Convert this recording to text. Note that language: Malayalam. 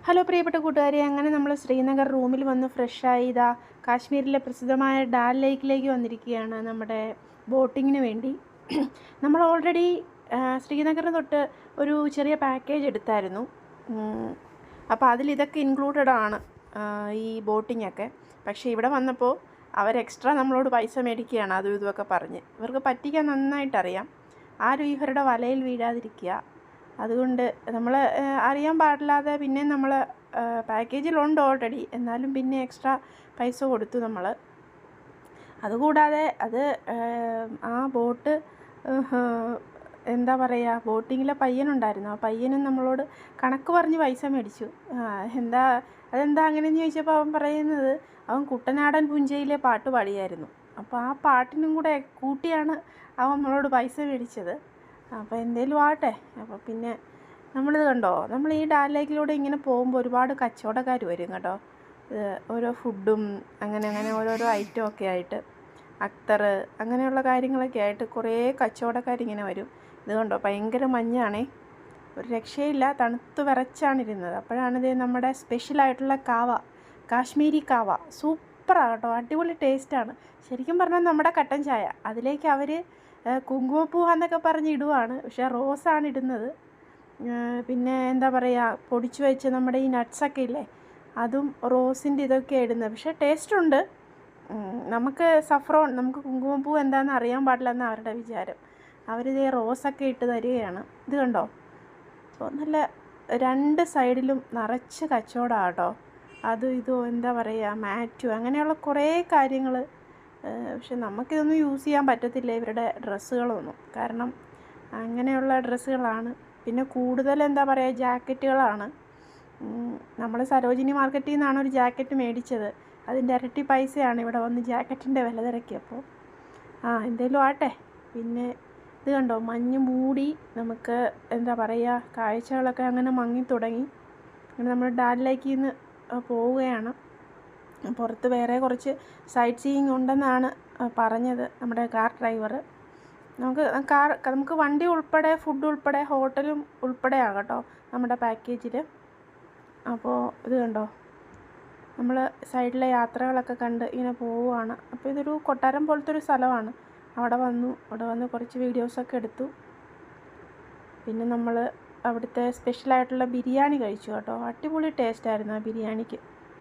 ഹലോ പ്രിയപ്പെട്ട കൂട്ടുകാരെ, അങ്ങനെ നമ്മൾ ശ്രീനഗർ റൂമിൽ വന്ന് ഫ്രഷായി ഇതാ കാശ്മീരിലെ പ്രസിദ്ധമായ ഡാൽ ലേക്കിലേക്ക് വന്നിരിക്കുകയാണ് നമ്മുടെ ബോട്ടിങ്ങിന് വേണ്ടി. നമ്മൾ ഓൾറെഡി ശ്രീനഗറിന് തൊട്ട് ഒരു ചെറിയ പാക്കേജ് എടുത്തായിരുന്നു. അപ്പോൾ അതിലിതൊക്കെ ഇൻക്ലൂഡഡ് ആണ്, ഈ ബോട്ടിങ്ങൊക്കെ. പക്ഷേ ഇവിടെ വന്നപ്പോൾ അവർ എക്സ്ട്രാ നമ്മളോട് പൈസ മേടിക്കുകയാണ്, അതും ഇതുമൊക്കെ പറഞ്ഞ്. ഇവർക്ക് പറ്റിക്കാൻ നന്നായിട്ടറിയാം. ആരും ഇവരുടെ വലയിൽ വീഴാതിരിക്കുക. അതുകൊണ്ട് നമ്മൾ അറിയാൻ പാടില്ലാതെ പിന്നെ നമ്മൾ പാക്കേജിലുണ്ട് ഓൾറെഡി, എന്നാലും പിന്നെ എക്സ്ട്രാ പൈസ കൊടുത്തു നമ്മൾ. അതുകൂടാതെ ആ ബോട്ട് എന്താ പറയുക, ബോട്ടിങ്ങിലെ പയ്യനുണ്ടായിരുന്നു. ആ പയ്യനും നമ്മളോട് കണക്ക് പറഞ്ഞ് പൈസ മേടിച്ചു. അതെന്താ അങ്ങനെയെന്ന് ചോദിച്ചപ്പോൾ അവൻ പറയുന്നത്, അവൻ കുട്ടനാടൻ പുഞ്ചയിലെ പാട്ട് പാടിയായിരുന്നു. അപ്പോൾ ആ പാട്ടിനും കൂടെ കൂട്ടിയാണ് അവൻ നമ്മളോട് പൈസ മേടിച്ചത്. അപ്പോൾ എന്തേലും ആട്ടെ. അപ്പോൾ പിന്നെ നമ്മളിത് കണ്ടോ, നമ്മൾ ഈ ഡാൽ ലേക്കിലൂടെ ഇങ്ങനെ പോകുമ്പോൾ ഒരുപാട് കച്ചവടക്കാർ വരും കേട്ടോ. ഓരോ ഫുഡും അങ്ങനെ ഓരോരോ ഐറ്റം ഒക്കെ ആയിട്ട്, അക്തർ അങ്ങനെയുള്ള കാര്യങ്ങളൊക്കെ ആയിട്ട് കുറേ കച്ചവടക്കാരിങ്ങനെ വരും. ഇത് കണ്ടോ, ഭയങ്കര മഞ്ഞാണേ, ഒരു രക്ഷയില്ല, തണുത്ത് വിറച്ചാണിരുന്നത്. അപ്പോഴാണിത് നമ്മുടെ സ്പെഷ്യലായിട്ടുള്ള കാവ, കാശ്മീരി കാവ, സൂപ്പറാണ് കേട്ടോ, അടിപൊളി ടേസ്റ്റാണ്. ശരിക്കും പറഞ്ഞാൽ നമ്മുടെ കട്ടൻ ചായ, അതിലേക്ക് അവർ കുങ്കുമപ്പൂവെന്നൊക്കെ പറഞ്ഞ് ഇടുവാണ്, പക്ഷേ റോസാണ് ഇടുന്നത്. പിന്നെ എന്താ പറയുക, പൊടിച്ചു വെച്ച് നമ്മുടെ ഈ നട്ട്സൊക്കെ ഇല്ലേ, അതും റോസിൻ്റെ ഇതൊക്കെ ഇടുന്നത്. പക്ഷേ ടേസ്റ്റുണ്ട്. നമുക്ക് സഫ്രോൺ, നമുക്ക് കുങ്കുമപ്പൂ എന്താണെന്ന് അറിയാൻ പാടില്ല എന്നാണ് അവരുടെ വിചാരം. അവരിതേ റോസൊക്കെ ഇട്ട് തരികയാണ്. ഇത് കണ്ടോ, അപ്പോൾ നല്ല രണ്ട് സൈഡിലും നിറച്ച് കച്ചവടമാണ് കേട്ടോ. അതും ഇതും എന്താ പറയുക, മാറ്റും അങ്ങനെയുള്ള കുറേ കാര്യങ്ങൾ. പക്ഷെ നമുക്കിതൊന്നും യൂസ് ചെയ്യാൻ പറ്റത്തില്ല, ഇവരുടെ ഡ്രസ്സുകളൊന്നും, കാരണം അങ്ങനെയുള്ള ഡ്രസ്സുകളാണ്. പിന്നെ കൂടുതൽ എന്താ പറയുക, ജാക്കറ്റുകളാണ്. നമ്മൾ സരോജിനി മാർക്കറ്റിൽ നിന്നാണ് ഒരു ജാക്കറ്റ് മേടിച്ചത്. അതിൻ്റെ ഇരട്ടി പൈസയാണ് ഇവിടെ വന്ന് ജാക്കറ്റിൻ്റെ വില തിരക്കിയപ്പോൾ. എന്തേലും ആട്ടെ. പിന്നെ ഇത് കണ്ടോ, മഞ്ഞ് മൂടി, നമുക്ക് എന്താ പറയുക, കാഴ്ചകളൊക്കെ അങ്ങനെ മങ്ങി തുടങ്ങി. അങ്ങനെ നമ്മൾ ഡാൽ ലേക്കിൽ നിന്ന് പോവുകയാണ്. പുറത്ത് വേറെ കുറച്ച് സൈറ്റ് സീയിങ് ഉണ്ടെന്നാണ് പറഞ്ഞത് നമ്മുടെ കാർ ഡ്രൈവർ. നമുക്ക് വണ്ടി ഉൾപ്പെടെ, ഫുഡ് ഉൾപ്പെടെ, ഹോട്ടലും ഉൾപ്പെടെയാണ് കേട്ടോ നമ്മുടെ പാക്കേജിൽ. അപ്പോൾ ഇത് കണ്ടോ, നമ്മൾ സൈഡിലെ യാത്രകളൊക്കെ കണ്ട് ഇങ്ങനെ പോവുകയാണ്. അപ്പോൾ ഇതൊരു കൊട്ടാരം പോലത്തെ ഒരു സ്ഥലമാണ്. അവിടെ വന്ന് കുറച്ച് വീഡിയോസൊക്കെ എടുത്തു. പിന്നെ നമ്മൾ അവിടുത്തെ സ്പെഷ്യലായിട്ടുള്ള ബിരിയാണി കഴിച്ചു കേട്ടോ. അടിപൊളി ടേസ്റ്റായിരുന്നു ആ ബിരിയാണിക്ക്.